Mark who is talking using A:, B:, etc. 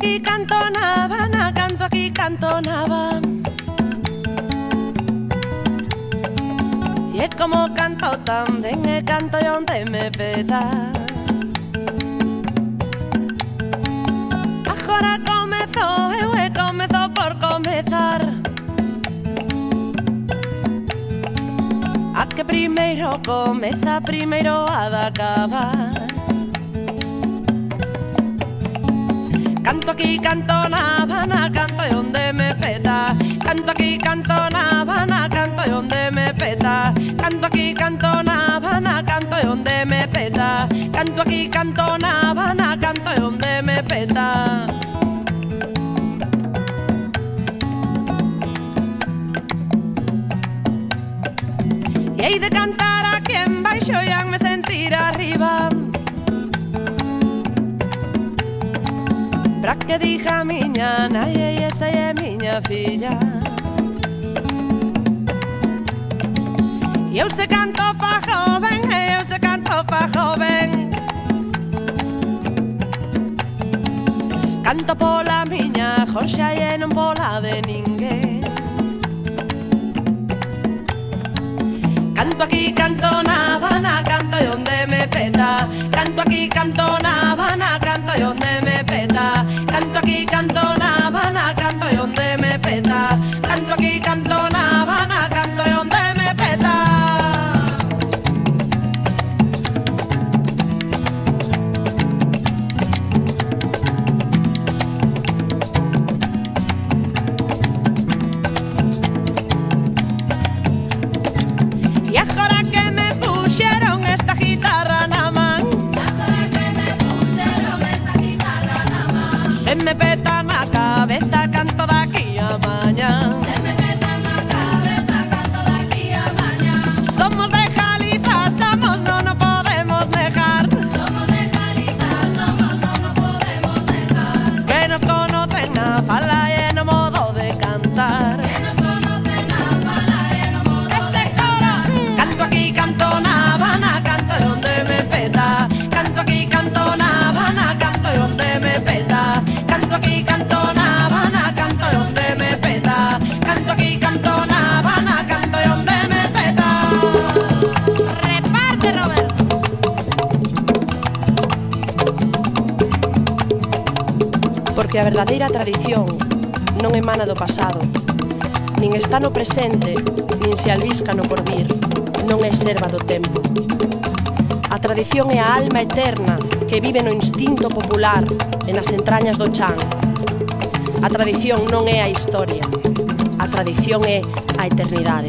A: aquí, canto na Habana, canto aquí, canto na Habana. E é como canto tamén, e canto onde me peta. Agora comezou, eu e comezou por comezar. A que primeiro comeza, primeiro ha de acabar. Canto aquí, canto na Habana, canto onde me peta. Canto aquí, canto na Habana, canto onde me peta. Canto aquí, canto na Habana, canto onde me peta. Canto aquí, canto na Habana, canto onde me peta. E hei de cantar aquí en baixo e me sentir arriba, para que diga miña nai e esa é miña filla. E eu se canto fa joven, e eu se canto fa joven. Canto pola miña Joxa e non pola de ninguén. Canto aquí, canto na Habana, canto onde me peta. Canto aquí, canto na Habana, canto onde me peta. Canto aquí, canto na Habana, canto onde me peta. Canto aquí, canto na Habana, canto onde me peta. E agora que me puxeron esta guitarra na man, se me peta na cabeza, canto daqui a mañá. Somos de Galiza, somos, non nos podemos negar. Que nos conocen na fala e no modo de cantar. Ese coro. Canto aquí, canto na Habana, canto onde me peta. Canto aquí, canto na Habana, canto onde me peta. Canto aquí, canto na Habana, canto onde me peta. Canto aquí, canto na Habana, canto onde me peta. Reparte, Roberto. Porque a verdadeira tradición non emana do pasado, nin está no presente, nin se albisca no porvir, non é serva do tempo. A tradición é a alma eterna que vive no instinto popular e nas entrañas do chan. A tradición non é a historia, a tradición é a eternidade.